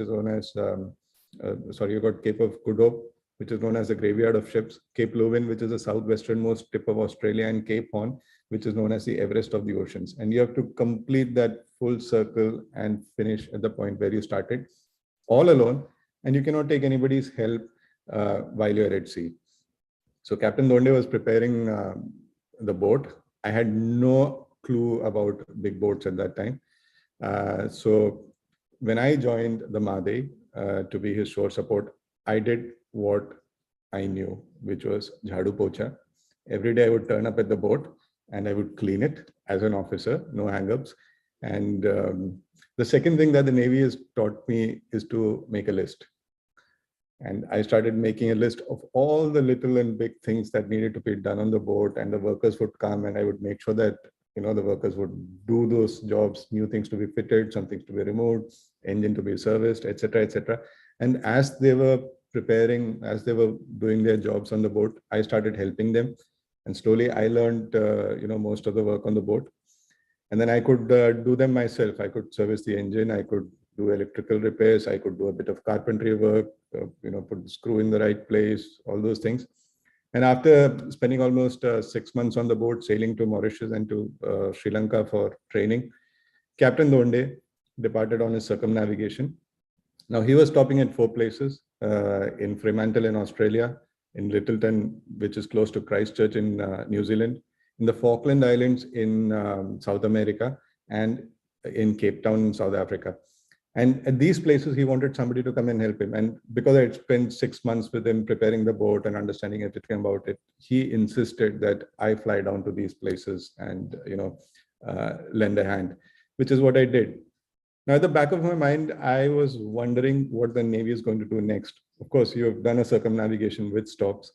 is known as, you got Cape of Good Hope, which is known as the graveyard of ships, Cape Leuven, which is the southwesternmost tip of Australia, and Cape Horn, which is known as the Everest of the oceans. And you have to complete that full circle and finish at the point where you started, all alone, and you cannot take anybody's help while you're at sea. So Captain Donde was preparing the boat. I had no clue about big boats at that time. So when I joined the Madei to be his shore support, I did what I knew, which was jhadu pocha. Every day I would turn up at the boat and I would clean it as an officer, no hang-ups. And the second thing that the Navy has taught me is to make a list. And I started making a list of all the little and big things that needed to be done on the boat, and the workers would come and I would make sure that, you know, the workers would do those jobs, new things to be fitted, some things to be removed, engine to be serviced, etc., etc. And as they were preparing, as they were doing their jobs on the boat, I started helping them. And slowly I learned, most of the work on the boat. And then I could do them myself. I could service the engine. I could do electrical repairs. I could do a bit of carpentry work, put the screw in the right place, all those things. And after spending almost 6 months on the boat, sailing to Mauritius and to Sri Lanka for training, Captain Donde departed on his circumnavigation. Now, he was stopping at 4 places, in Fremantle in Australia, in Littleton, which is close to Christchurch in New Zealand, in the Falkland Islands in South America, and in Cape Town in South Africa. And at these places, he wanted somebody to come and help him. And because I had spent 6 months with him preparing the boat and understanding everything about it, he insisted that I fly down to these places and, lend a hand, which is what I did. Now, at the back of my mind, I was wondering what the Navy is going to do next. Of course, you have done a circumnavigation with stops.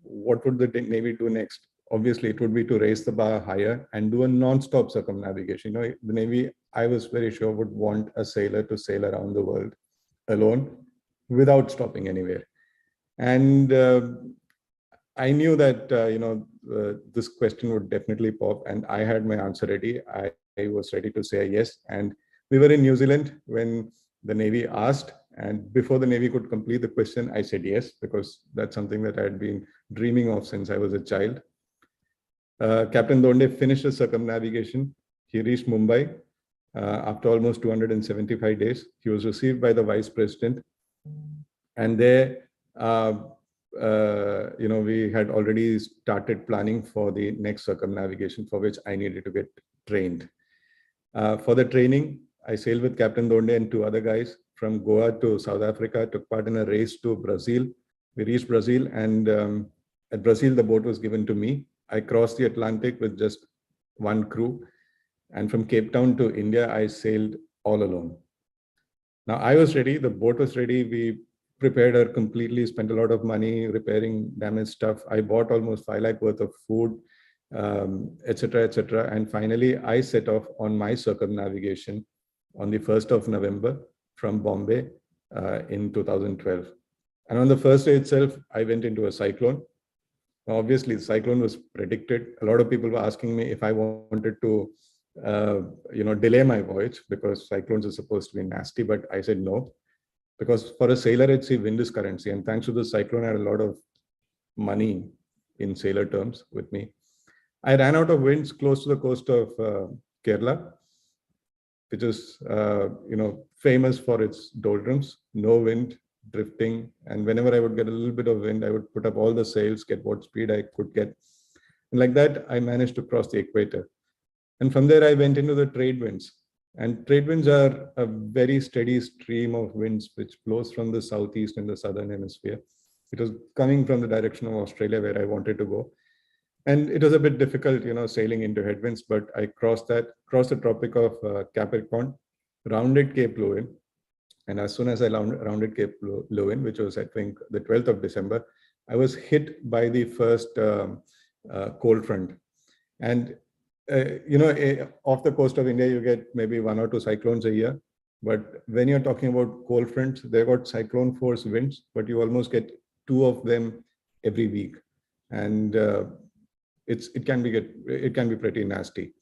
What would the Navy do next? Obviously, it would be to raise the bar higher and do a non-stop circumnavigation. The Navy, I was very sure, would want a sailor to sail around the world alone without stopping anywhere. And I knew that, this question would definitely pop, and I had my answer ready. I was ready to say yes. And we were in New Zealand when the Navy asked, and before the Navy could complete the question, I said yes, because that's something that I had been dreaming of since I was a child. Captain Donde finished his circumnavigation. He reached Mumbai after almost 275 days. He was received by the Vice President, and there, we had already started planning for the next circumnavigation, for which I needed to get trained. For the training, I sailed with Captain Donde and 2 other guys from Goa to South Africa, took part in a race to Brazil. We reached Brazil, and at Brazil, the boat was given to me. I crossed the Atlantic with just 1 crew. And from Cape Town to India, I sailed all alone. Now, I was ready. The boat was ready. We prepared her completely, spent a lot of money repairing damaged stuff. I bought almost 5 lakh worth of food, etc., etc. And finally, I set off on my circumnavigation on the 1st of November from Bombay in 2012. And on the first day itself, I went into a cyclone. Now, obviously, the cyclone was predicted. A lot of people were asking me if I wanted to, delay my voyage, because cyclones are supposed to be nasty. But I said no, because for a sailor at sea, wind is currency. And thanks to the cyclone, I had a lot of money in sailor terms with me. I ran out of winds close to the coast of Kerala, which is, famous for its doldrums, no wind, drifting. And whenever I would get a little bit of wind, I would put up all the sails, get what speed I could get. And like that, I managed to cross the equator. And from there, I went into the trade winds. And trade winds are a very steady stream of winds which blows from the southeast in the southern hemisphere. It was coming from the direction of Australia, where I wanted to go. And it was a bit difficult, sailing into headwinds, but I crossed the Tropic of Capricorn, rounded Cape Leuven. And as soon as I rounded Cape Leuven, which was, I think, the 12th of December, I was hit by the first cold front. And, off the coast of India, you get maybe 1 or 2 cyclones a year. But when you're talking about cold fronts, they've got cyclone force winds, but you almost get 2 of them every week. And it can be pretty nasty.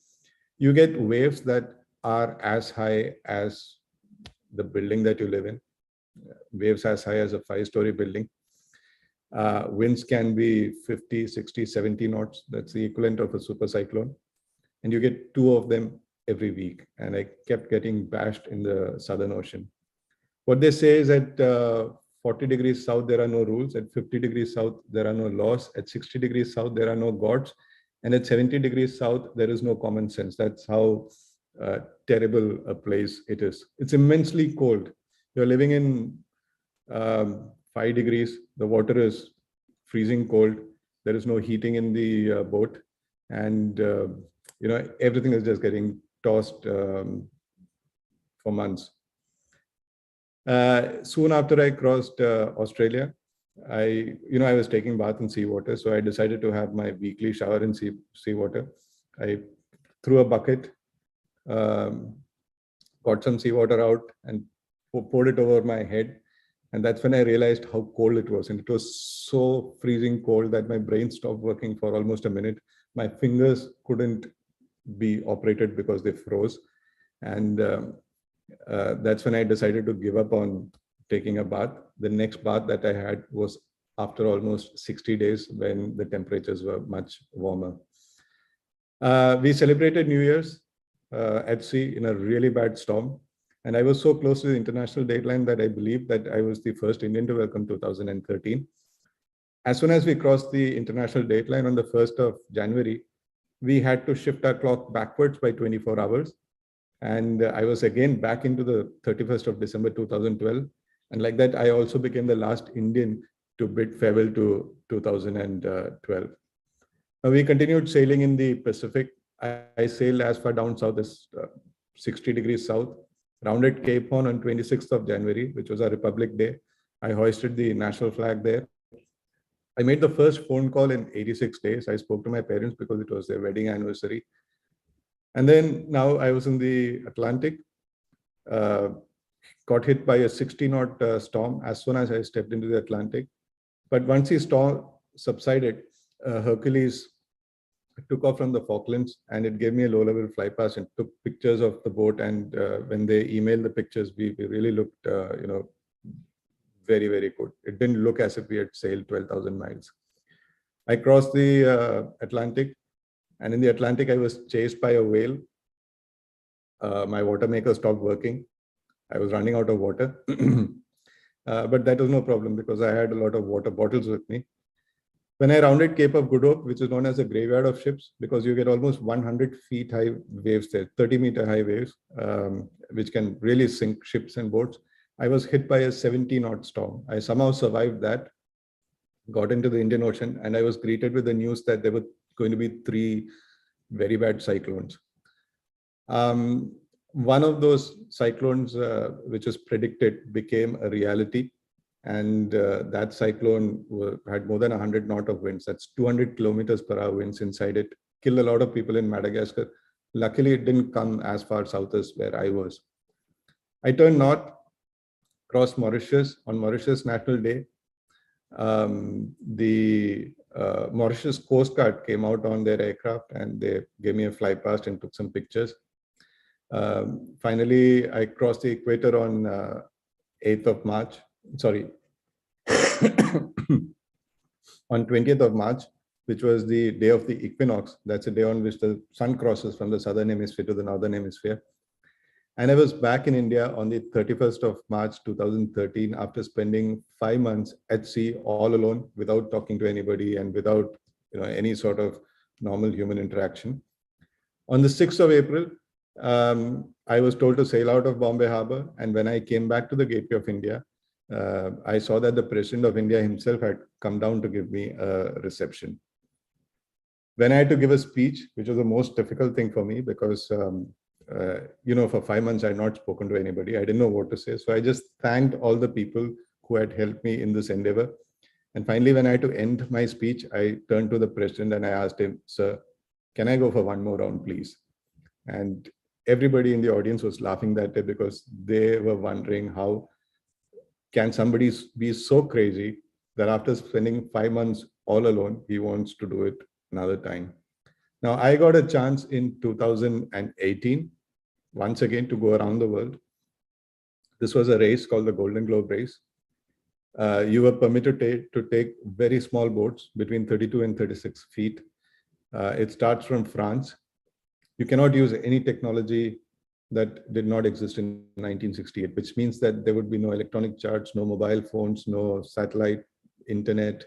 You get waves that are as high as the building that you live in. waves as high as a 5-story building. Winds can be 50, 60, 70 knots. That's the equivalent of a super cyclone. And you get 2 of them every week. And I kept getting bashed in the Southern Ocean. What they say is at 40 degrees south, there are no rules. At 50 degrees south, there are no laws. At 60 degrees south, there are no gods. And at 70 degrees south, there is no common sense. That's how terrible a place it is. It's immensely cold. You're living in 5 degrees. The water is freezing cold. There is no heating in the boat. And, everything is just getting tossed for months. Soon after I crossed Australia, I was taking bath in seawater. So I decided to have my weekly shower in seawater. I threw a bucket, got some seawater out and poured it over my head. And that's when I realized how cold it was. And it was so freezing cold that my brain stopped working for almost a minute. My fingers couldn't be operated because they froze. And that's when I decided to give up on taking a bath. The next bath that I had was after almost 60 days when the temperatures were much warmer. We celebrated New Year's at sea in a really bad storm. And I was so close to the international deadline that I believe that I was the first Indian to welcome 2013. As soon as we crossed the international deadline on the 1st of January, we had to shift our clock backwards by 24 hours. And I was again back into the 31st of December 2012. And like that, I also became the last Indian to bid farewell to 2012. Now, we continued sailing in the Pacific. I sailed as far down south as 60 degrees south, rounded Cape Horn on 26th of January, which was our Republic Day. I hoisted the national flag there. I made the first phone call in 86 days. I spoke to my parents because it was their wedding anniversary. And then now I was in the Atlantic, got hit by a 60-knot storm as soon as I stepped into the Atlantic. But once the storm subsided, Hercules took off from the Falklands and it gave me a low-level fly pass and took pictures of the boat. And when they emailed the pictures, we really looked, very, very good. It didn't look as if we had sailed 12,000 miles. I crossed the Atlantic, and in the Atlantic, I was chased by a whale. My water maker stopped working. I was running out of water. But that was no problem because I had a lot of water bottles with me. When I rounded Cape of Good Hope, which is known as a graveyard of ships, because you get almost 100 feet high waves there, 30-meter high waves, which can really sink ships and boats, I was hit by a 70-knot storm. I somehow survived that, got into the Indian Ocean, and I was greeted with the news that there were going to be 3 very bad cyclones. One of those cyclones, which was predicted, became a reality. And that cyclone had more than 100 knot of winds. That's 200 kilometers per hour winds inside it. Killed a lot of people in Madagascar. Luckily, it didn't come as far south as where I was. I turned north, crossed Mauritius on Mauritius National Day. The Mauritius Coast Guard came out on their aircraft and they gave me a fly past and took some pictures. Finally, I crossed the equator on 8th of March. Sorry, on 20th of March, which was the day of the equinox. That's a day on which the sun crosses from the southern hemisphere to the northern hemisphere. And I was back in India on the 31st of March 2013 after spending 5 months at sea all alone without talking to anybody and without any sort of normal human interaction. On the 6th of April, I was told to sail out of Bombay Harbor. And when I came back to the Gateway of India, I saw that the President of India himself had come down to give me a reception. When I had to give a speech, which was the most difficult thing for me because, for 5 months, I had not spoken to anybody. I didn't know what to say. So I just thanked all the people who had helped me in this endeavor. And finally, when I had to end my speech, I turned to the President and I asked him, "Sir, can I go for one more round, please?" And everybody in the audience was laughing that day because they were wondering how can somebody be so crazy that after spending 5 months all alone, he wants to do it another time. Now, I got a chance in 2018, once again, to go around the world. This was a race called the Golden Globe race. You were permitted to take very small boats between 32 and 36 feet. It starts from France. You cannot use any technology that did not exist in 1968, which means that there would be no electronic charts, no mobile phones, no satellite, internet,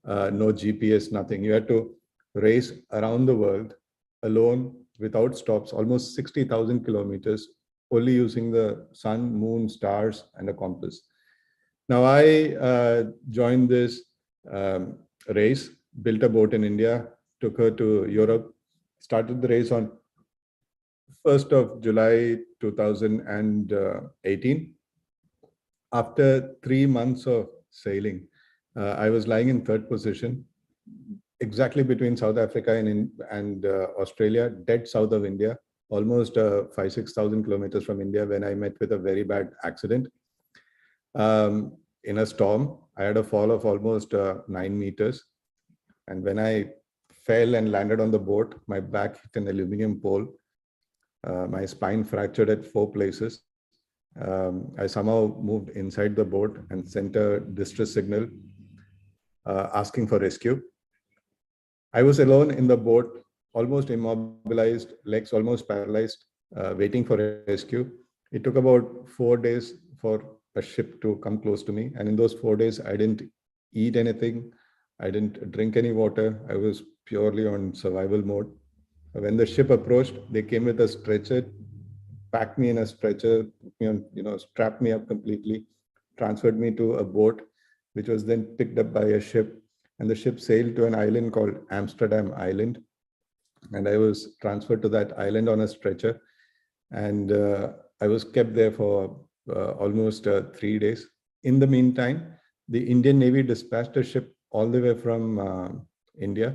no GPS, nothing. You had to race around the world alone without stops, almost 60,000 kilometers, only using the sun, moon, stars, and a compass. Now I joined this race, built a boat in India, took her to Europe, started the race on 1st of July 2018. After 3 months of sailing, I was lying in third position, exactly between South Africa and Australia, dead south of India, almost 5,000-6,000 kilometers from India, when I met with a very bad accident. In a storm, I had a fall of almost 9 meters. And when I fell and landed on the boat, my back hit an aluminum pole. My spine fractured at 4 places. I somehow moved inside the boat and sent a distress signal asking for rescue. I was alone in the boat, almost immobilized, legs almost paralyzed, waiting for rescue. It took about 4 days for a ship to come close to me. And in those 4 days, I didn't eat anything. I didn't drink any water. I was purely on survival mode. When the ship approached, they came with a stretcher, packed me in a stretcher, strapped me up completely, transferred me to a boat, which was then picked up by a ship. And the ship sailed to an island called Amsterdam Island. And I was transferred to that island on a stretcher. And I was kept there for almost 3 days. In the meantime, the Indian Navy dispatched a ship all the way from India.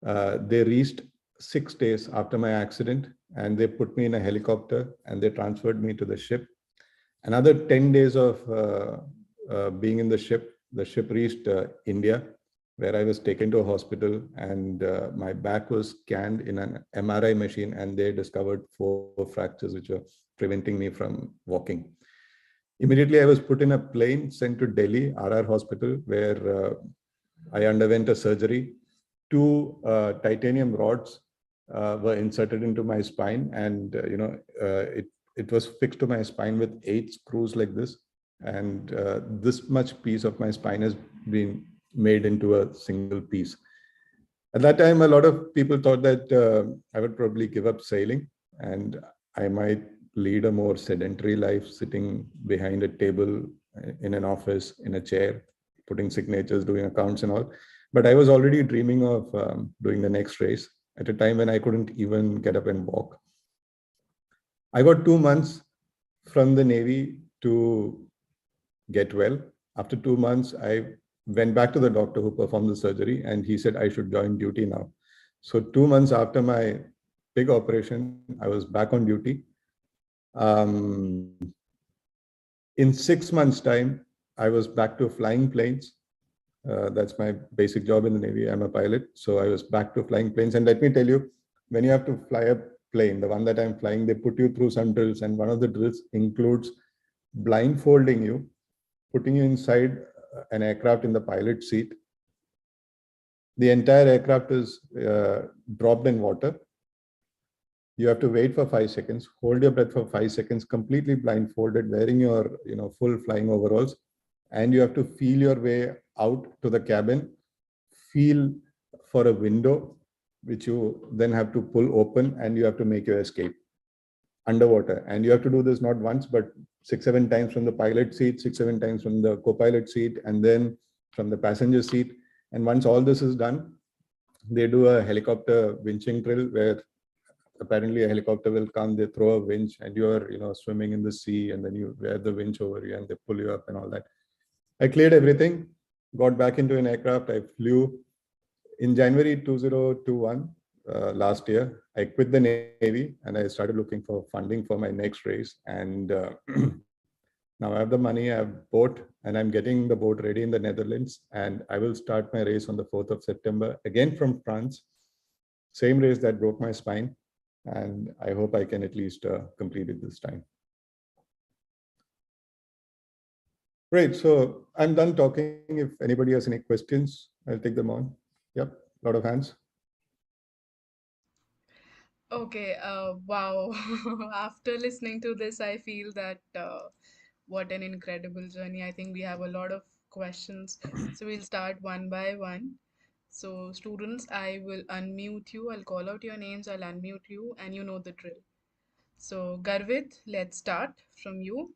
They reached 6 days after my accident, and they put me in a helicopter and they transferred me to the ship. Another 10 days of being in the ship reached India, where I was taken to a hospital, and my back was scanned in an MRI machine, and they discovered 4 fractures which were preventing me from walking. Immediately, I was put in a plane, sent to Delhi, RR Hospital, where I underwent a surgery. 2 titanium rods were inserted into my spine, and it was fixed to my spine with 8 screws like this, and this much piece of my spine has been made into a single piece. At that time, a lot of people thought that I would probably give up sailing and I might lead a more sedentary life, sitting behind a table in an office, in a chair, putting signatures, doing accounts and all. But I was already dreaming of doing the next race at a time when I couldn't even get up and walk. I got 2 months from the Navy to get well. After 2 months, I went back to the doctor who performed the surgery, and he said I should join duty now. So 2 months after my big operation, I was back on duty. In 6 months' time, I was back to flying planes. That's my basic job in the Navy. I'm a pilot. So I was back to flying planes. And let me tell you, when you have to fly a plane, the one that I'm flying, they put you through some drills. And one of the drills includes blindfolding you, putting you inside an aircraft in the pilot seat. The entire aircraft is dropped in water. You have to wait for 5 seconds, hold your breath for 5 seconds, completely blindfolded, wearing your full flying overalls. And you have to feel your way out to the cabin, feel for a window, which you then have to pull open, and you have to make your escape underwater. And you have to do this not once, but 6-7 times from the pilot seat, 6-7 times from the co-pilot seat, and then from the passenger seat. And once all this is done, they do a helicopter winching drill, where apparently a helicopter will come, they throw a winch, and you're swimming in the sea, and then you wear the winch over you and they pull you up and all that. I cleared everything, got back into an aircraft. I flew in January 2021, last year. I quit the Navy and I started looking for funding for my next race. And now I have the money, I have boat, and I'm getting the boat ready in the Netherlands. And I will start my race on the 4th of September, again from France. Same race that broke my spine. And I hope I can at least complete it this time. Great. So I'm done talking. If anybody has any questions, I'll take them on. Yep, a lot of hands. Okay, wow. After listening to this, I feel that what an incredible journey. I think we have a lot of questions. So we'll start one by one. So, students, I will unmute you. I'll call out your names, I'll unmute you, and you know the drill. So, Garvit, let's start from you.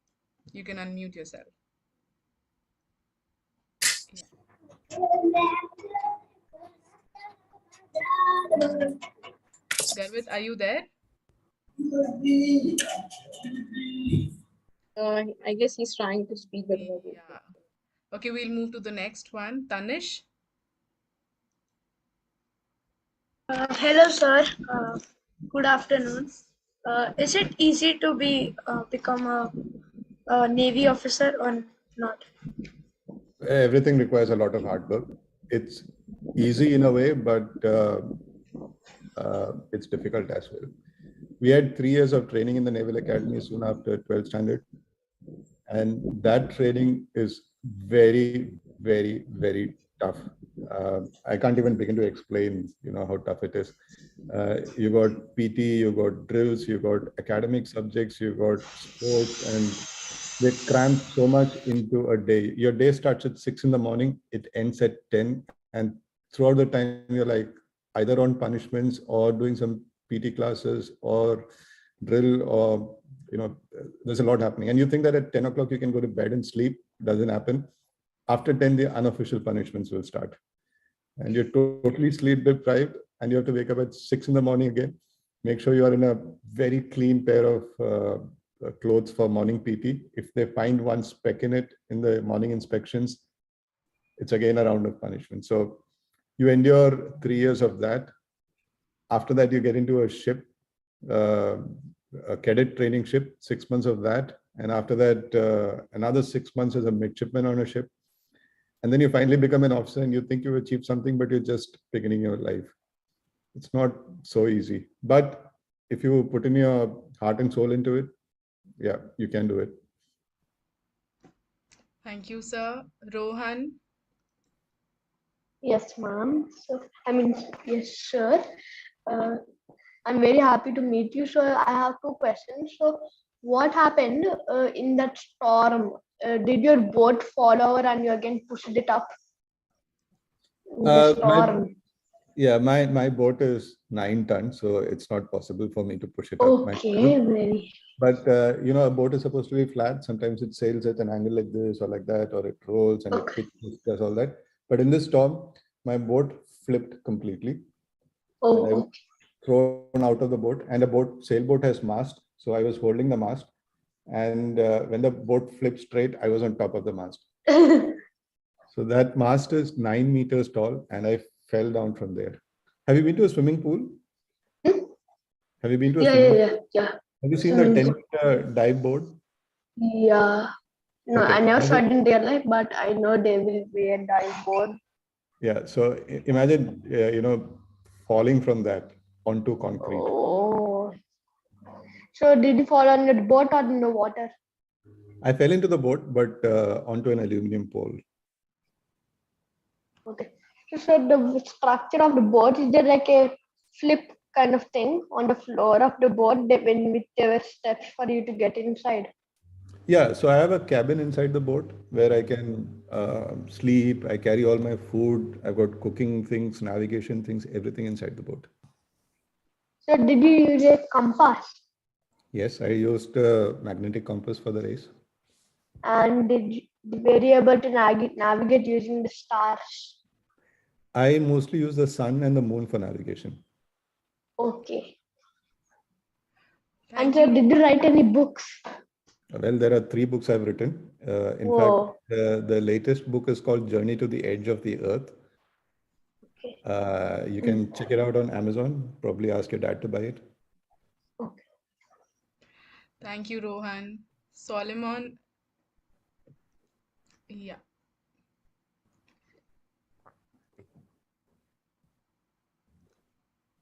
You can unmute yourself. Yeah. Garvit, are you there? I guess he's trying to speak, but Yeah. Okay, we'll move to the next one. Tanish. Hello, sir. Good afternoon. Is it easy to become a Navy officer or not? Everything requires a lot of hard work. It's easy in a way, but it's difficult as well. We had 3 years of training in the Naval Academy soon after 12th standard. And that training is very, very, very tough. I can't even begin to explain, how tough it is. You got PT, you got drills, you got academic subjects, you got sports, and they cram so much into a day. Your day starts at 6 in the morning, it ends at 10, and throughout the time you're like either on punishments or doing some PT classes or drill, or there's a lot happening. And you think that at 10 o'clock you can go to bed and sleep. Doesn't happen. After 10, the unofficial punishments will start. And you're totally sleep deprived, and you have to wake up at 6 in the morning again. Make sure you are in a very clean pair of clothes for morning PT. If they find one speck in it in the morning inspections, it's again a round of punishment. So you endure 3 years of that. After that, you get into a ship, a cadet training ship, 6 months of that. And after that, another 6 months as a midshipman on a ship. And then you finally become an officer and you think you've achieved something, but you're just beginning your life. It's not so easy. But if you put in your heart and soul into it, yeah, you can do it. Thank you, sir. Rohan. yes, ma'am. So, yes, sure. Uh, I'm very happy to meet you. So, I have two questions. So, what happened in that storm? Did your boat fall over and you again pushed it up in the My storm? my boat is 9 tons, so it's not possible for me to push it up. Okay, very. But a boat is supposed to be flat. Sometimes it sails at an angle like this or like that, or it rolls and it Okay. pitches, does all that. But in this storm, my boat flipped completely, and I was Oh, thrown out of the boat. And a sailboat has mast, so I was holding the mast. And when the boat flipped straight, I was on top of the mast. okay. So that mast is 9 meters tall, and I fell down from there. Have you been to a swimming pool? Have you been to a Yeah, swimming yeah, pool? yeah, yeah. Have you seen the Swimming pool. 10-meter dive board? Yeah. No, I Okay. never saw it in real life, but I know there will be a dive board. Yeah. So imagine, falling from that onto concrete. Oh. So did you fall on the boat or in the water? I fell into the boat, but onto an aluminum pole. Okay. So the structure of the boat, is there like a flip kind of thing on the floor of the boat with there were steps for you to get inside? Yeah. So I have a cabin inside the boat where I can sleep. I carry all my food. I've got cooking things, navigation things, everything inside the boat. So did you use a compass? Yes, I used a magnetic compass for the race. And were you able to navigate using the stars? I mostly use the sun and the moon for navigation. Okay. And Thank so you. did you write any books? Well, there are 3 books I've written. In fact, Whoa. the latest book is called Journey to the Edge of the Earth. Okay. You can check it out on Amazon. Probably ask your dad to buy it. Okay. Thank you, Rohan. Solomon. Yeah.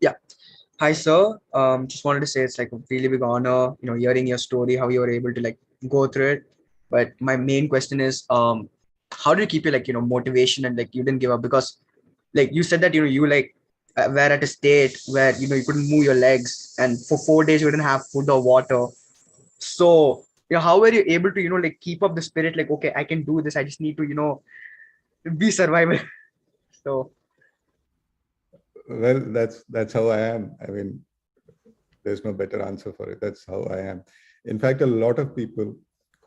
Yeah. Hi, sir. Just wanted to say it's like a really big honor, hearing your story, how you were able to like go through it. But my main question is, how do you keep your motivation and you didn't give up? Because you said that you were at a state where you couldn't move your legs, and for 4 days you didn't have food or water. So how were you able to keep up the spirit? Okay, I can do this. I just need to be survival. So Well, that's how I am. I mean, there's no better answer for it. That's how I am. In fact, a lot of people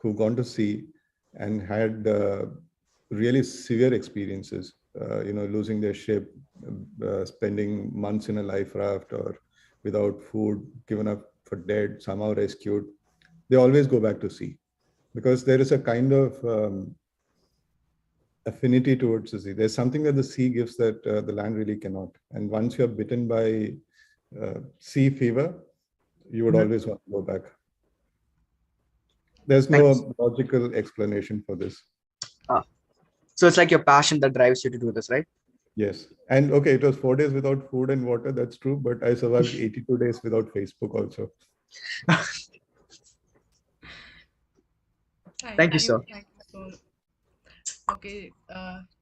who've gone to sea and had really severe experiences, losing their ship, spending months in a life raft or without food, given up for dead, somehow rescued, they always go back to sea because there is a kind of affinity towards the sea. There's something that the sea gives that the land really cannot. And once you're bitten by sea fever, you would always want to go back. There's thanks. no logical explanation for this. So it's like your passion that drives you to do this, right? Yes. And okay, it was 4 days without food and water. That's true. But I survived 82 days without Facebook also. Thank you, sir. Thank you so much. Okay,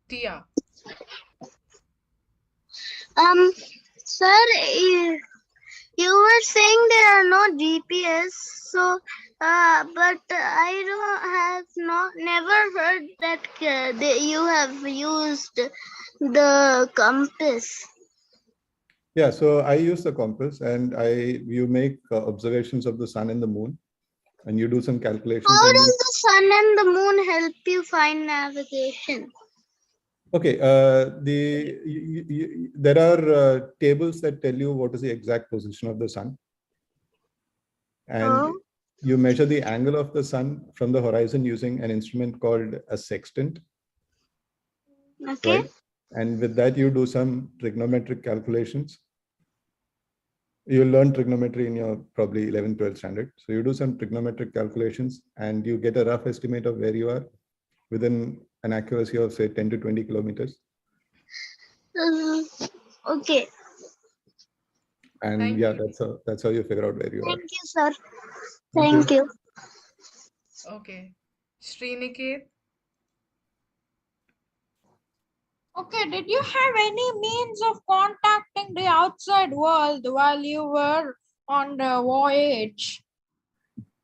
Tia. Sir, you were saying there are no GPS, so but I have never heard that you have used the compass. Yeah, so I use the compass and you make observations of the sun and the moon, and you do some calculations. How does the sun and the moon help you find navigation? Okay, there are tables that tell you what is the exact position of the sun, and you measure the angle of the sun from the horizon using an instrument called a sextant. Okay. Right? And with that, you do some trigonometric calculations. You learn trigonometry in your probably 11th, 12th standard. So you do some trigonometric calculations and you get a rough estimate of where you are within an accuracy of say 10 to 20 kilometers. Okay. And that's how you figure out where you are. Thank you, sir. Thank you. Okay. Sriniket. Okay, did you have any means of contacting the outside world while you were on the voyage?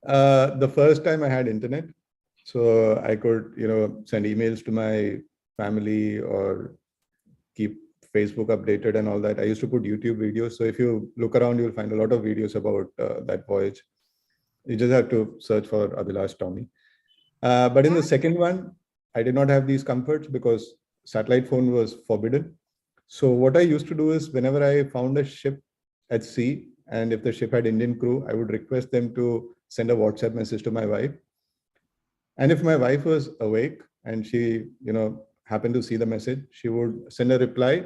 The first time I had internet, so I could, send emails to my family or keep Facebook updated and all that. I used to put YouTube videos. So if you look around, you'll find a lot of videos about that voyage. You just have to search for Abhilash Tomy. But in the second one, I did not have these comforts because satellite phone was forbidden. So what I used to do is whenever I found a ship at sea, and if the ship had Indian crew, I would request them to send a WhatsApp message to my wife. And if my wife was awake and she, happened to see the message, she would send a reply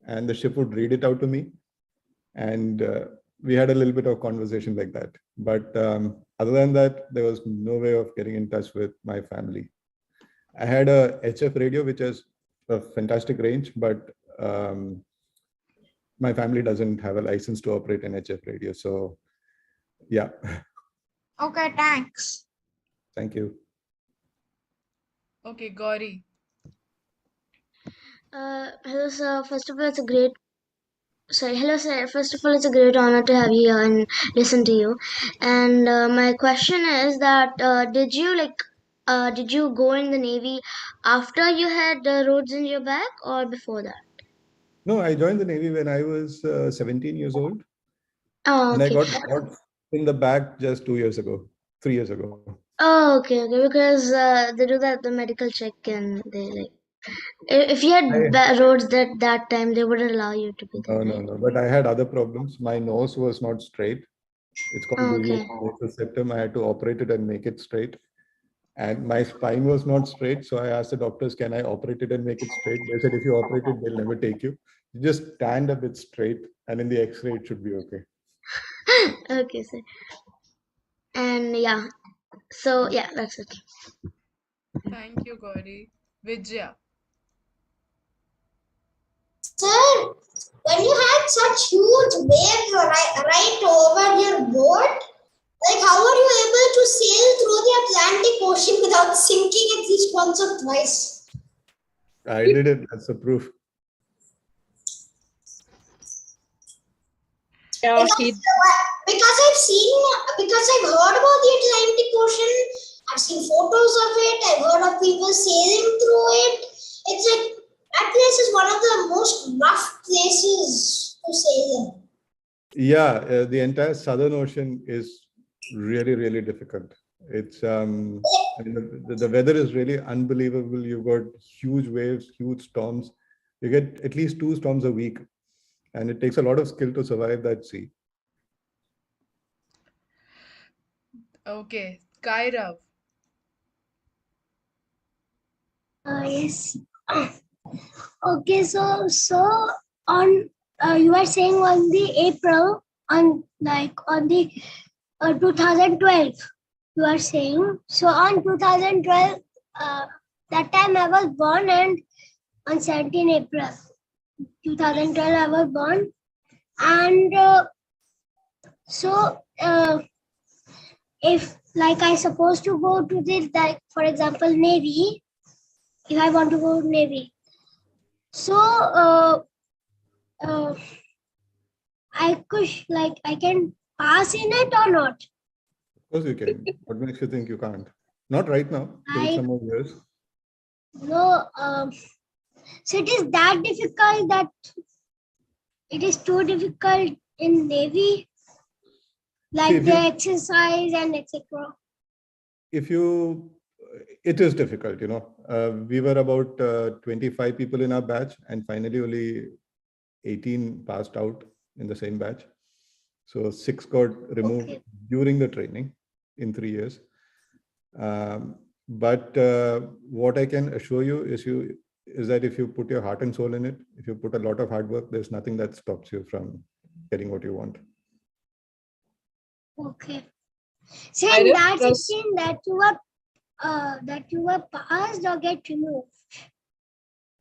and the ship would read it out to me. And we had a little bit of conversation like that. But other than that, there was no way of getting in touch with my family. I had a HF radio, which has a fantastic range, but my family doesn't have a license to operate an HF radio. So yeah. Okay, thanks. Thank you. Okay, Gauri. Hello, sir. First of all, it's a great. Sorry, hello, sir. First of all, it's a great honor to have you here and listen to you. And my question is that did you go in the Navy after you had roads in your back or before that? No, I joined the Navy when I was 17 years old. Oh, okay. And I got shot in the back just 3 years ago. Oh, okay. Because they do the medical check and they if you had roads that time, they wouldn't allow you to be there. No. But I had other problems. My nose was not straight. It's called deviated nasal septum. I had to operate it and make it straight. And my spine was not straight. So I asked the doctors, can I operate it and make it straight? They said, if you operate it, they'll never take you. You just stand a bit straight and in the X-ray, it should be okay. Okay, sir. And yeah, so yeah, that's it. Thank you, Gauri. Vijaya. Sir, when you had such huge waves right over your boat, Like, how are you able to sail through the Atlantic Ocean without sinking at least once or twice? I did it. That's the proof. Yeah, Because I've heard about the Atlantic Ocean. I've seen photos of it. I've heard of people sailing through it. It's like, that place is one of the most rough places to sail in. Yeah, the entire Southern Ocean is really, really difficult. It's I mean, the weather is really unbelievable. You've got huge waves, huge storms. You get at least 2 storms a week, and it takes a lot of skill to survive that sea. Okay, Kairav. Yes. Okay, so on you are saying on the April on the 2012 you are saying, so on 2012 that time I was born, and on 17 April 2012 I was born, and if like I supposed to go to the, like for example Navy, if I want to go to Navy, so I can pass in it or not? Of course you can. What makes you think you can't? Not right now. Till some more years. No, so it is that difficult that it is too difficult in Navy, like the exercise and etc. It is difficult, you know. We were about 25 people in our batch, and finally only 18 passed out in the same batch. So 6 got removed during the training in 3 years. But what I can assure you is that if you put your heart and soul in it, if you put a lot of hard work, there's nothing that stops you from getting what you want. Okay. So in that 16 that you were passed or get removed?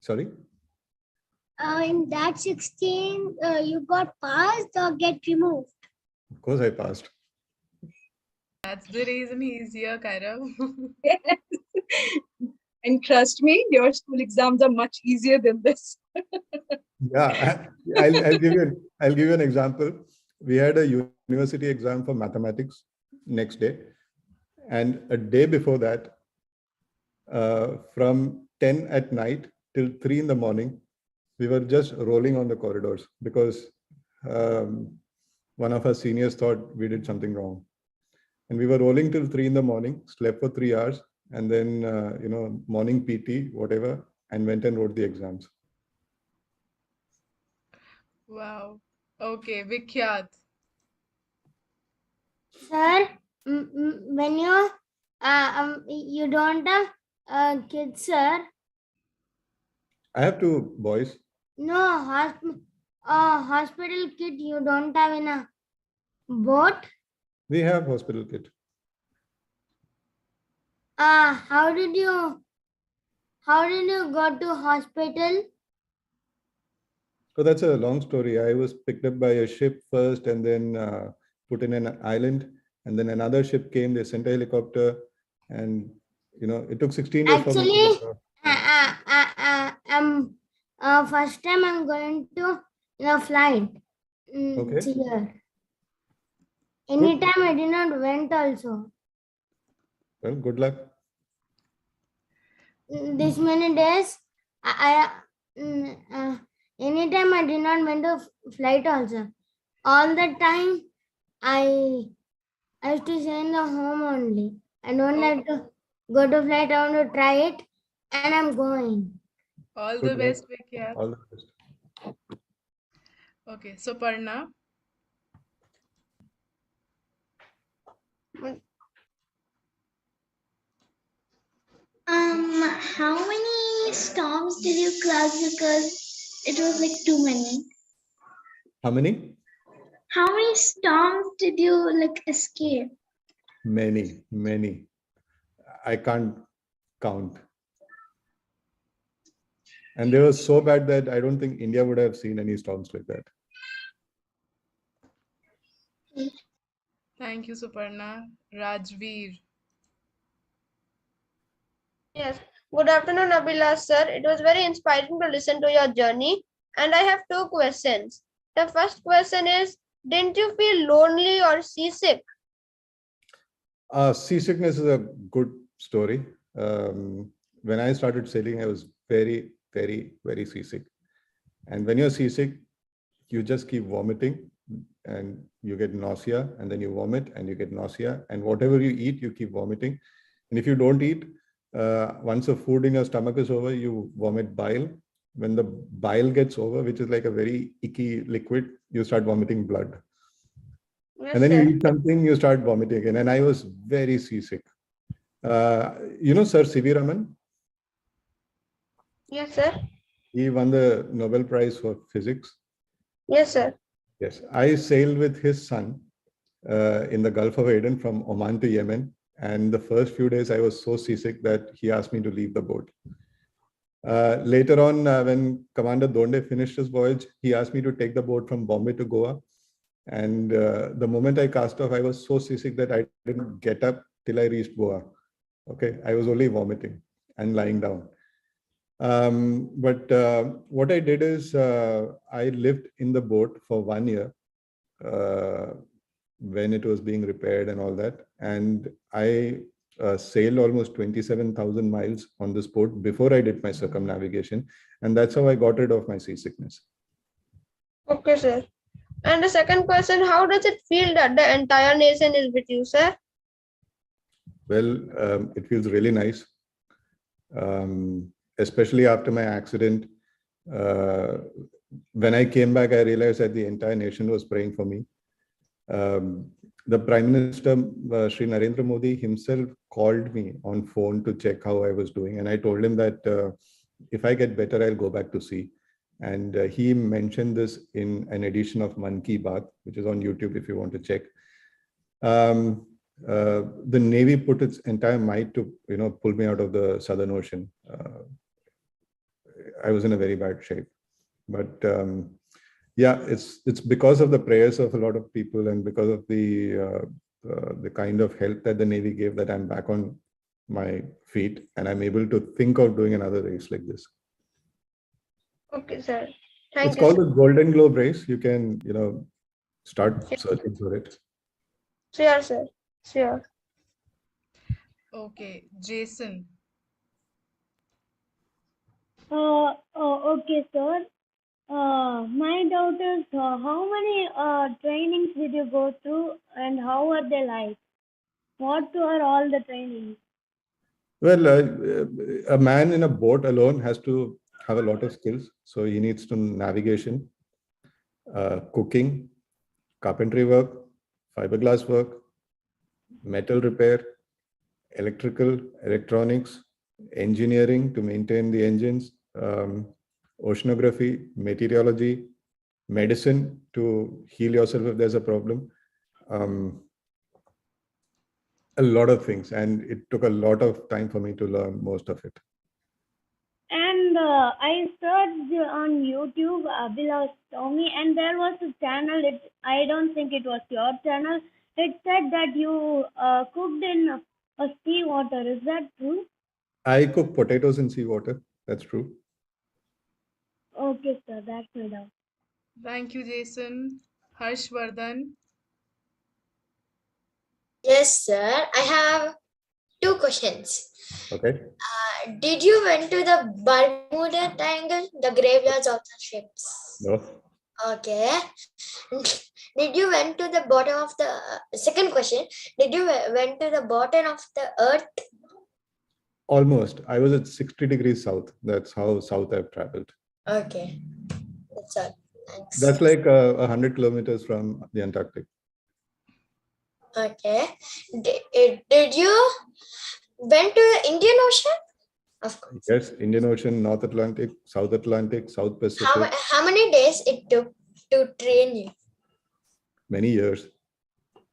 Sorry? In that 16, you got passed or get removed? Of course I passed. That's the reason he's here, Kairav. And trust me, your school exams are much easier than this. Yeah, I'll give you an example. We had a university exam for mathematics next day, and a day before that, from 10 at night till 3 in the morning, we were just rolling on the corridors because one of our seniors thought we did something wrong, and we were rolling till 3 in the morning, slept for 3 hours, and then morning PT, whatever, and went and wrote the exams. Wow. Okay, Vikhyat. Sir, when you don't have kids, sir. I have 2 boys. No, hospital kid you don't have in a boat. We have hospital kit. How did you go to hospital? So that's a long story. I was picked up by a ship first, and then put in an island, and then another ship came. They sent a helicopter, and it took 16 days for me to get Actually, first time I'm going to flight. Okay. Here. Anytime I did not went also. Well, good luck. This many days, anytime I did not went to flight also. All the time, I used to stay in the home only. I don't like to go to flight. I want to try it, and I'm going. All the best, Vikhyat. All the best. Okay, so Parna. How many storms did you cross? Because it was like too many. How many? How many storms did you escape? Many. I can't count. And they were so bad that I don't think India would have seen any storms like that. Thank you, Suparna. Rajveer. Yes. Good afternoon, Abhilash sir. It was very inspiring to listen to your journey. And I have two questions. The first question is, didn't you feel lonely or seasick? Seasickness is a good story. When I started sailing, I was very, very, very seasick. And when you're seasick, you just keep vomiting and you get nausea, and then you vomit and you get nausea. And whatever you eat, you keep vomiting. And if you don't eat, once the food in your stomach is over, you vomit bile. When the bile gets over, which is like a very icky liquid, you start vomiting blood. Yes, And then you sir. eat something, you start vomiting again. And I was very seasick. Sir C.V. Raman, Yes, sir. he won the Nobel Prize for Physics. Yes, sir. Yes, I sailed with his son in the Gulf of Aden from Oman to Yemen. And the first few days, I was so seasick that he asked me to leave the boat. Later on, when Commander Donde finished his voyage, he asked me to take the boat from Bombay to Goa. And the moment I cast off, I was so seasick that I didn't get up till I reached Goa. Okay, I was only vomiting and lying down. But what I did is I lived in the boat for 1 year when it was being repaired and all that. And I sailed almost 27,000 miles on this boat before I did my circumnavigation. And that's how I got rid of my seasickness. Okay, sir. And the second question, how does it feel that the entire nation is with you, sir? Well, it feels really nice, especially after my accident. When I came back, I realized that the entire nation was praying for me. The Prime Minister, Sri Narendra Modi himself called me on phone to check how I was doing. And I told him that if I get better, I'll go back to sea. And he mentioned this in an edition of Man Ki Baat, which is on YouTube if you want to check. The Navy put its entire might to pull me out of the Southern Ocean. I was in a very bad shape, but yeah, it's because of the prayers of a lot of people and because of the kind of help that the Navy gave that I'm back on my feet and I'm able to think of doing another race like this. Okay, sir. Thank It's you, called sir. the Golden Globe race. You can start searching for it. Sure, sir. Sure. Okay, Jason. Okay, sir. My doubt is how many trainings did you go through and how are they like? What are all the trainings? Well, a man in a boat alone has to have a lot of skills. So he needs to navigation, cooking, carpentry work, fiberglass work, metal repair, electrical, electronics, engineering to maintain the engines, oceanography, meteorology, medicine to heal yourself if there's a problem. A lot of things, and it took a lot of time for me to learn most of it. And I searched on YouTube Abhilash Tomy, and there was a channel. I don't think it was your channel. It said that you cooked in sea water. Is that true? I cook potatoes in seawater. That's true. Okay, sir. That's my doubt. Thank you, Jason. Harshvardhan. Yes, sir. I have two questions. Okay. Did you went to the Bermuda Triangle, the graveyards of the ships? No. Okay. Did you went to the bottom of the second question? Did you went to the bottom of the earth? Almost. I was at 60 degrees south. That's how south I've traveled. Okay. That's all. Thanks. That's like 100 kilometers from the Antarctic. Okay. Did you went to the Indian Ocean? Of course. Yes, Indian Ocean, North Atlantic, South Pacific. How many days it took to train you? Many years.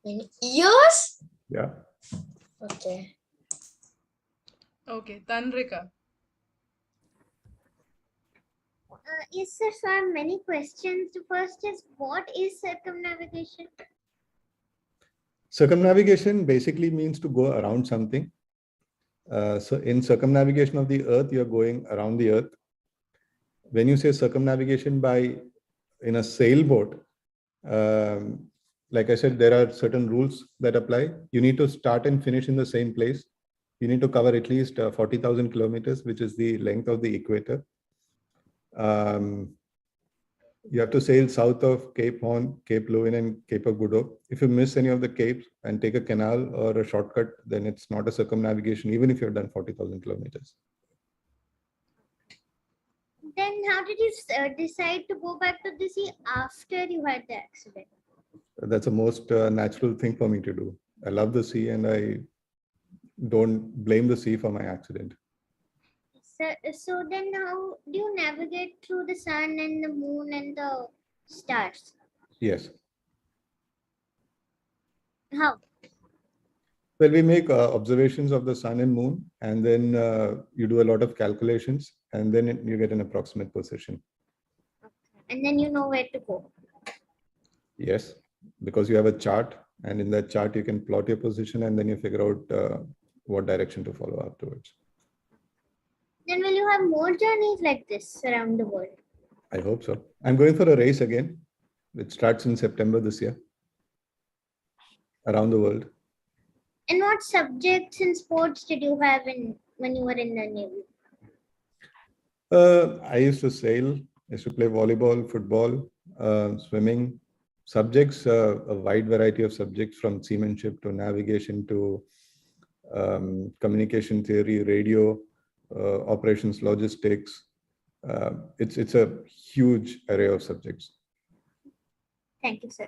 Many years? Yeah. Okay. Okay, Tanrika. Yes, sir. So I have many questions. The first is, what is circumnavigation? Circumnavigation basically means to go around something. So in circumnavigation of the Earth, you're going around the Earth. When you say circumnavigation in a sailboat, like I said, there are certain rules that apply. You need to start and finish in the same place. You need to cover at least 40,000 kilometers, which is the length of the equator. You have to sail south of Cape Horn, Cape Leuven, and Cape of Good Hope. If you miss any of the capes and take a canal or a shortcut, then it's not a circumnavigation, even if you've done 40,000 kilometers. Then how did you decide to go back to the sea after you had the accident? That's the most natural thing for me to do. I love the sea and I don't blame the sea for my accident. So then how do you navigate through the sun and the moon and the stars? Yes. How? Well, we make observations of the sun and moon, and then you do a lot of calculations, and then you get an approximate position. And then you know where to go. Yes, because you have a chart, and in that chart you can plot your position, and then you figure out what direction to follow afterwards. Then will you have more journeys like this around the world? I hope so. I'm going for a race again. It starts in September this year, around the world. And what subjects and sports did you have when you were in the Navy? I used to sail, I used to play volleyball, football, swimming. Subjects, a wide variety of subjects, from seamanship to navigation to communication theory, radio, operations, logistics. It's a huge array of subjects. Thank you, sir.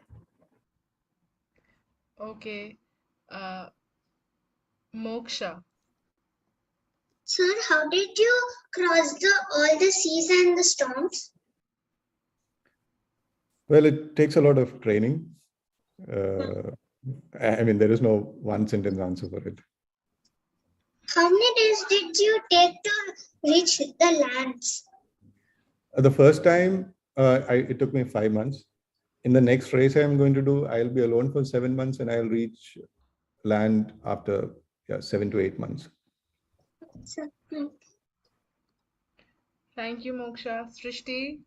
Okay. Moksha. Sir, how did you cross all the seas and the storms? Well, it takes a lot of training. I mean, there is no one sentence answer for it. How many days did you take to reach the lands? The first time, it took me 5 months. In the next race I'm going to do, I'll be alone for 7 months, and I'll reach land after 7 to 8 months. Thank you, Moksha. Srishti.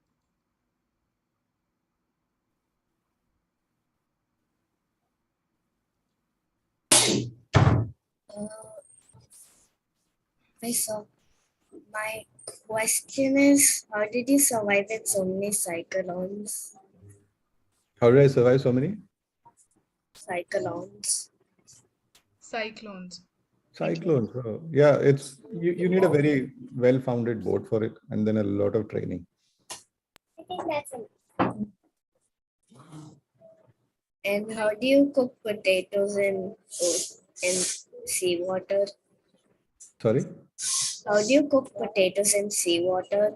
My question is, how did you survive with so many cyclones? How did I survive so many? Cyclones. Cyclones. Cyclones. Oh, yeah, you need a very well-founded boat for it, and then a lot of training. I think that's enough. And how do you cook potatoes in seawater? Sorry? How do you cook potatoes in seawater?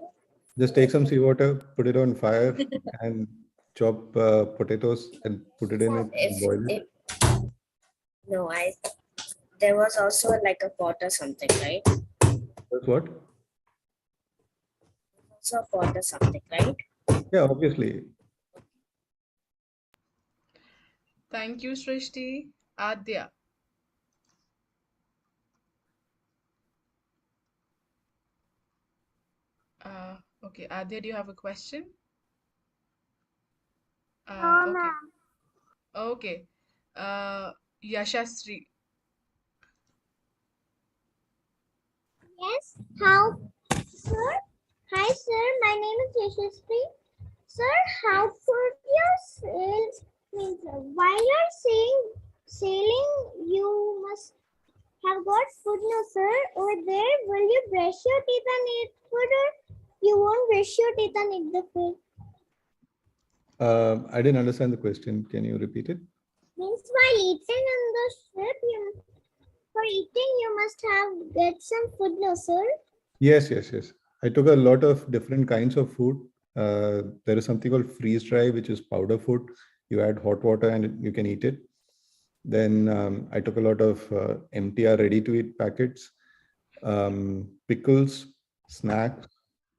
Just take some seawater, put it on fire, and chop potatoes and put it in it and boil it. No, there was also like a pot or something, right? That's what? Also a pot or something, right? Yeah, obviously. Thank you, Srishti. Adya. Okay, Adya, do you have a question? Okay. Okay. Yashasri. Yes, how, sir? Hi, sir. My name is Yashasri. Sir, how could you sail? Means while you're sailing, you must have got food, no, sir. Over there, will you brush your teeth and eat food, or you won't brush your teeth and eat the food? I didn't understand the question. Can you repeat it? Means while eating on the ship, for eating, you must have get some food, no, sir? Yes. I took a lot of different kinds of food. There is something called freeze dry, which is powder food. You add hot water and you can eat it. Then I took a lot of MTR ready to eat packets, pickles, snacks,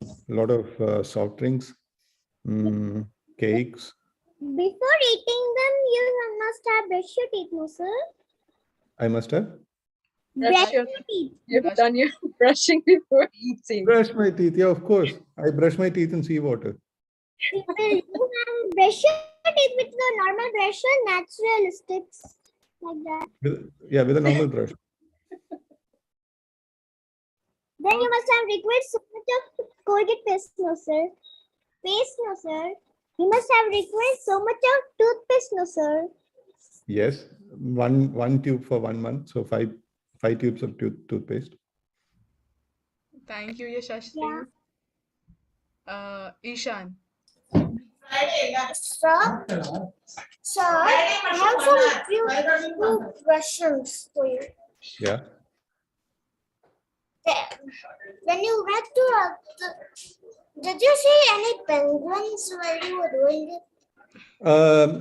a lot of soft drinks, cakes, Before eating them, you must have brushed your teeth, no, sir? I must have Brush your- your teeth. You've done your brushing before eating. brushed my teeth. Yeah, of course. I brush my teeth in seawater. Will you have brush your teeth with the normal brush or natural sticks like that? With a normal brush. Then you must have required so much of Colgate paste, no, sir? Paste, no, sir? You must have required so much of toothpaste, no, sir? Yes, one tube for 1 month, so five tubes of toothpaste. Thank you, Yashashri. Ishan. Sir, I have some few questions for you. Yeah. When you went to, did you see any penguins while you were doing it?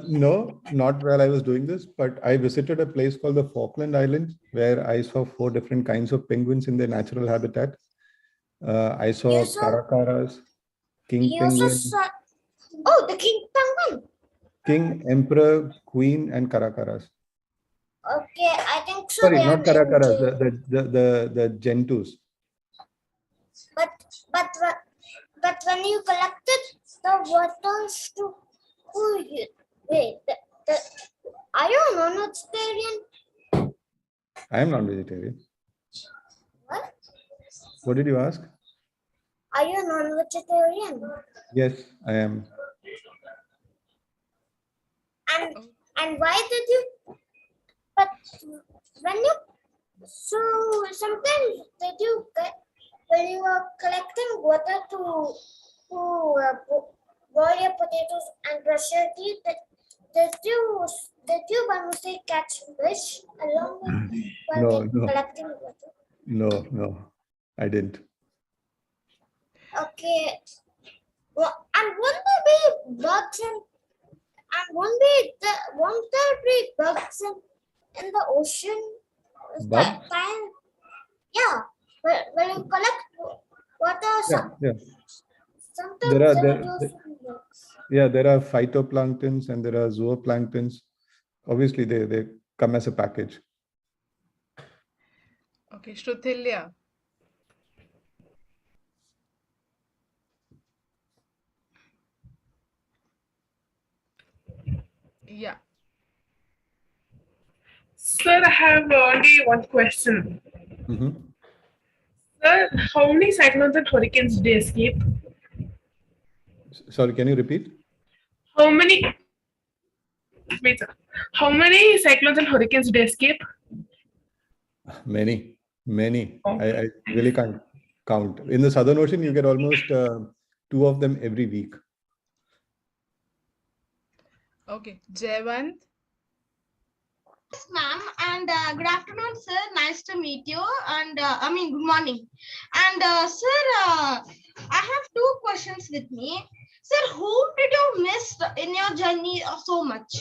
No, not while I was doing this, but I visited a place called the Falkland Islands where I saw 4 different kinds of penguins in their natural habitat. I saw You saw- caracaras, king You also penguin, saw, oh, the king penguin. king, emperor, queen, and caracaras. Okay, I think so. Sorry, they not are caracaras, named, the gentus. but when you collected the waters to, are you a non-vegetarian? I am non-vegetarian. What? What did you ask? Are you a non-vegetarian? Yes, I am. And why did you? But when you, so sometimes did you get, when you were collecting water to boil your potatoes and brush your teeth, did you by mistake catch fish along with while No. collecting water? No, I didn't. Okay. Well, and won't there be bugs and won't there be bugs in the ocean? Is that Bugs? kind? Yeah. When you collect water, Yeah. sometimes There are there there, are there- some bugs. yeah, there are phytoplanktons and there are zooplanktons. Obviously, they come as a package. Okay, Shrutilya. Yeah. Sir, I have only one question. Mhm. Sir, how many cyclones and hurricanes did they escape? Sorry, can you repeat? How many? Wait, sir. How many cyclones and hurricanes did they escape? Many. I really can't count. In the Southern Ocean, you get almost 2 of them every week. Okay, Jayvant. Yes, ma'am, and good afternoon, sir. Nice to meet you. And good morning. And sir, I have 2 questions with me. Sir, whom did you miss in your journey so much?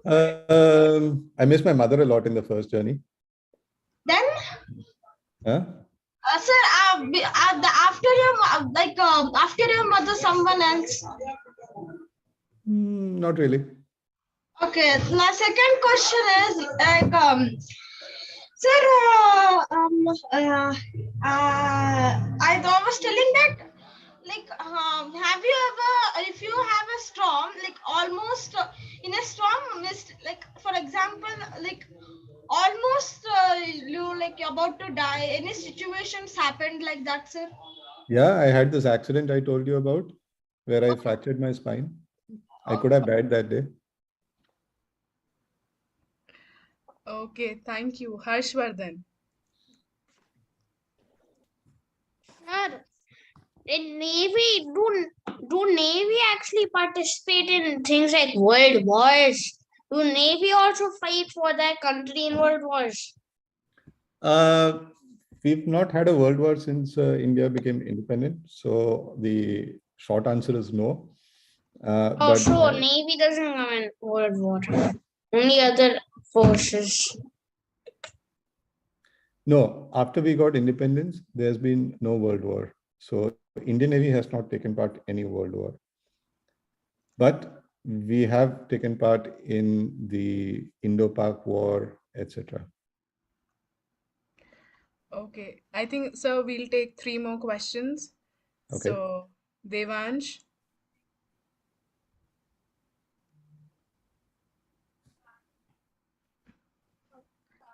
I miss my mother a lot in the first journey. Then, Huh? sir, after your mother, someone else. Not really. Okay, my second question is sir, I was telling that have you ever, if you have a storm, almost in a storm, for example, almost you about to die, any situations happened like that, sir? Yeah, I had this accident I told you about where I fractured my spine. I could have died that day. Okay, thank you. Harshvardhan. Sir, in Navy, do Navy actually participate in things like world wars? Do Navy also fight for their country in world wars? We've not had a world war since India became independent. So the short answer is no. So Navy doesn't come in world war. Only other forces. No, after we got independence, there's been no world war. So Indian Navy has not taken part in any world war. But we have taken part in the Indo-Pak War, etc. Okay, I think so. We'll take 3 more questions. Okay. So, Devansh.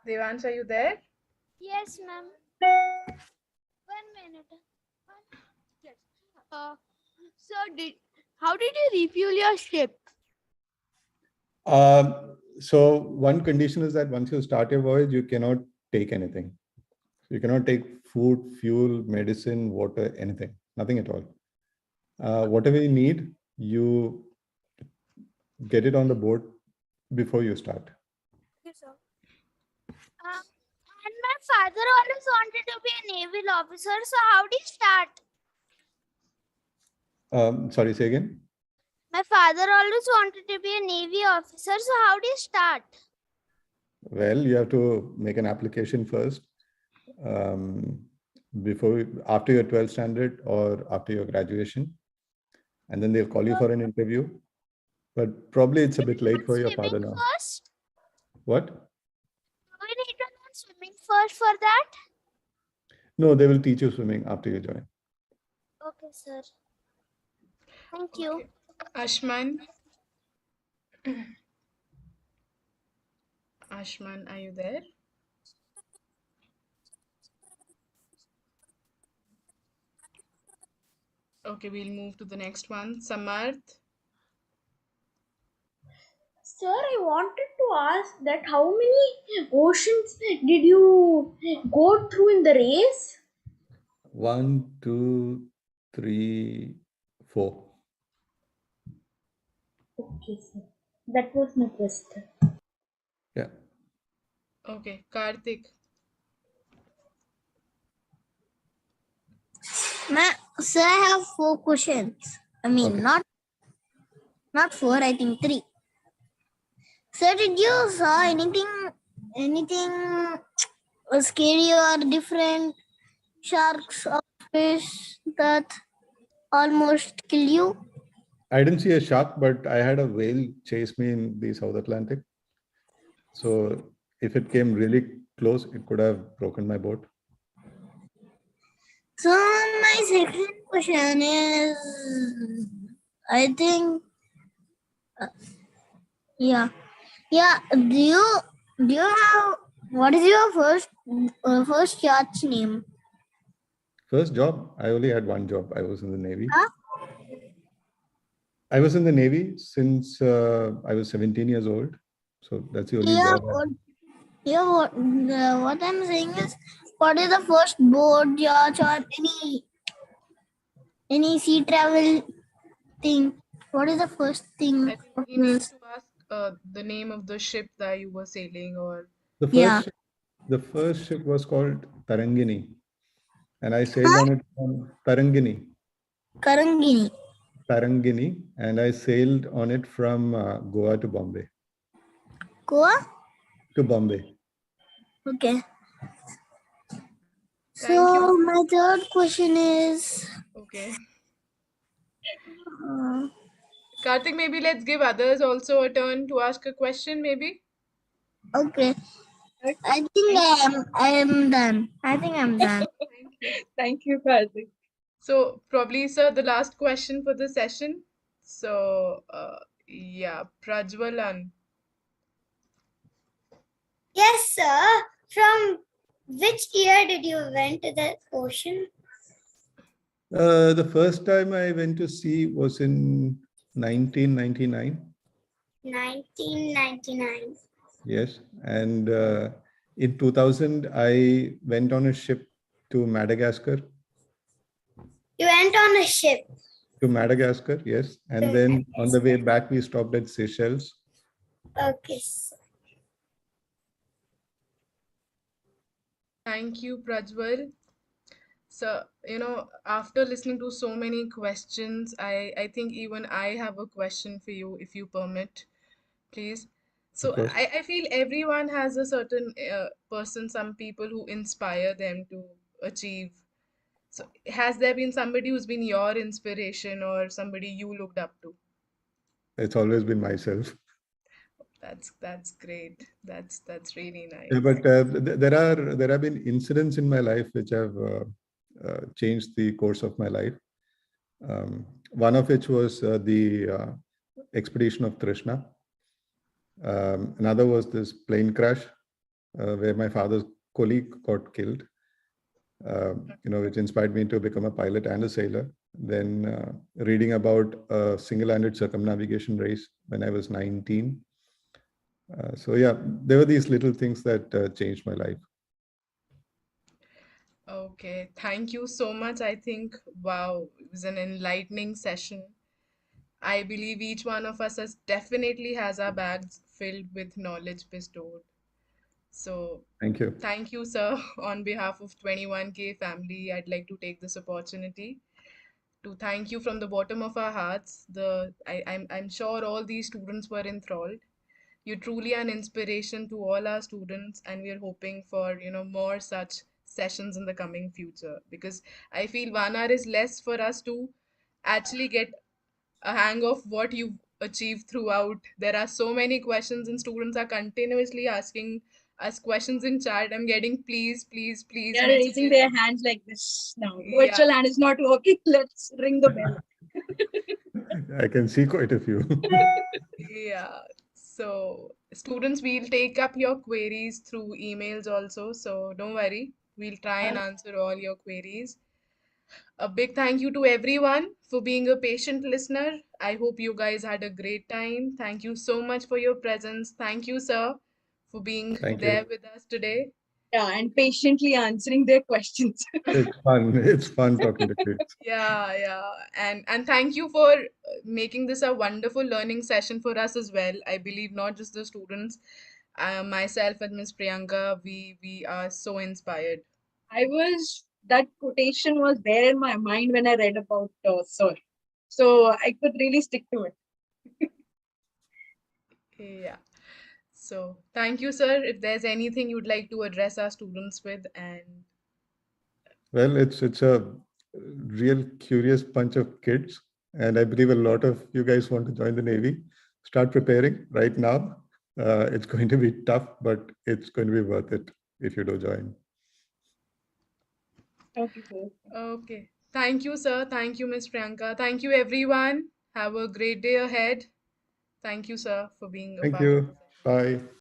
Devansh, are you there? Yes, ma'am. 1 minute. Yes. So how did you refuel your ship? So one condition is that once you start your voyage, you cannot take anything. You cannot take food, fuel, medicine, water, anything, nothing at all. Whatever you need, you get it on the board before you start. Yes, sir. And my father always wanted to be a naval officer. So how did you start? Sorry, say again. My father always wanted to be a navy officer. So how did you start? Well, you have to make an application first, after your 12th standard or after your graduation, and then they'll call you for an interview. But probably it's a bit late for your father now. First, What? do we need to learn swimming first for that? No, they will teach you swimming after you join. Okay, sir. Thank you. Ashman. Ashman, are you there? Okay, we'll move to the next one. Samarth. Sir, I wanted to ask that how many oceans did you go through in the race? 1, 2, 3, 4. Okay, sir. That was my question. Yeah. Okay, Karthik. Sir, I have 4 questions. I mean, Okay. not 4, I think 3. Sir, did you saw anything scary or different sharks or fish that almost kill you? I didn't see a shark, but I had a whale chase me in the South Atlantic. So if it came really close, it could have broken my boat. So my second question is, I think, yeah. Do you have, what is your first yacht's name? First job, I only had one job. I was in the Navy. Huh? I was in the Navy since I was 17 years old. So that's the only job. What I'm saying is, what is the first boat, yacht, or any sea travel thing? What is the first thing? I think he needs to ask the name of the ship that you were sailing, or The first ship was called Tarangini, and I sailed on it from Tarangini, and I sailed on it from Goa to Bombay. Goa? To Bombay. Okay. So my third question is. Okay. Karthik, maybe let's give others also a turn to ask a question, maybe. Okay. I think I am done. I think I'm done. Thank you, Karthik. So probably, sir, the last question for the session. So yeah, Prajwalan. Yes, sir. From which year did you went to the ocean? The first time I went to sea was in 1999. 1999. Yes, and in 2000 I went on a ship to Madagascar. You went on a ship. To Madagascar, yes, and then on the way back we stopped at Seychelles. Okay. Thank you, Prajwal. So, after listening to so many questions, I think even I have a question for you, if you permit, please. So, course. I feel everyone has a certain person, some people who inspire them to achieve. So, has there been somebody who's been your inspiration or somebody you looked up to? it's always been myself. That's great. That's really nice. Yeah, but there have been incidents in my life which have changed the course of my life. One of which was the expedition of Trishna. Another was this plane crash where my father's colleague got killed. Which inspired me to become a pilot and a sailor. Then reading about a single-handed circumnavigation race when I was 19. So yeah, there were these little things that changed my life. Okay, thank you so much. I think, wow, it was an enlightening session. I believe each one of us definitely has our bags filled with knowledge bestowed. So Thank you. thank you, sir. On behalf of 21K family, I'd like to take this opportunity to thank you from the bottom of our hearts. I'm sure all these students were enthralled. You're truly an inspiration to all our students, and we are hoping for more such sessions in the coming future, because I feel 1 hour is less for us to actually get a hang of what you've achieved throughout. There are so many questions, and students are continuously asking us questions in chat. I'm getting please, please, please They are raising messages. their hands like this now. Yeah. Virtual hand is not working. Let's ring the bell. I can see quite a few. Yeah. So students, we'll take up your queries through emails also. So don't worry. We'll try and answer all your queries. A big thank you to everyone for being a patient listener. I hope you guys had a great time. Thank you so much for your presence. Thank you, sir, for being Thank there you. with us today. Yeah, and patiently answering their questions. It's fun. It's fun talking to kids. Yeah. And thank you for making this a wonderful learning session for us as well. I believe not just the students, myself and Miss Priyanka, we are so inspired. That quotation was there in my mind when I read about Sir. So I could really stick to it. Yeah. So thank you, sir. If there's anything you'd like to address our students with, and Well, it's a real curious bunch of kids, and I believe a lot of you guys want to join the Navy. Start preparing right now. It's going to be tough, but it's going to be worth it if you do join. Okay, sir. okay. Thank you, sir. Thank you, Miss Priyanka. Thank you, everyone. Have a great day ahead. Thank you, sir, for being a Thank part of you. the session. Bye.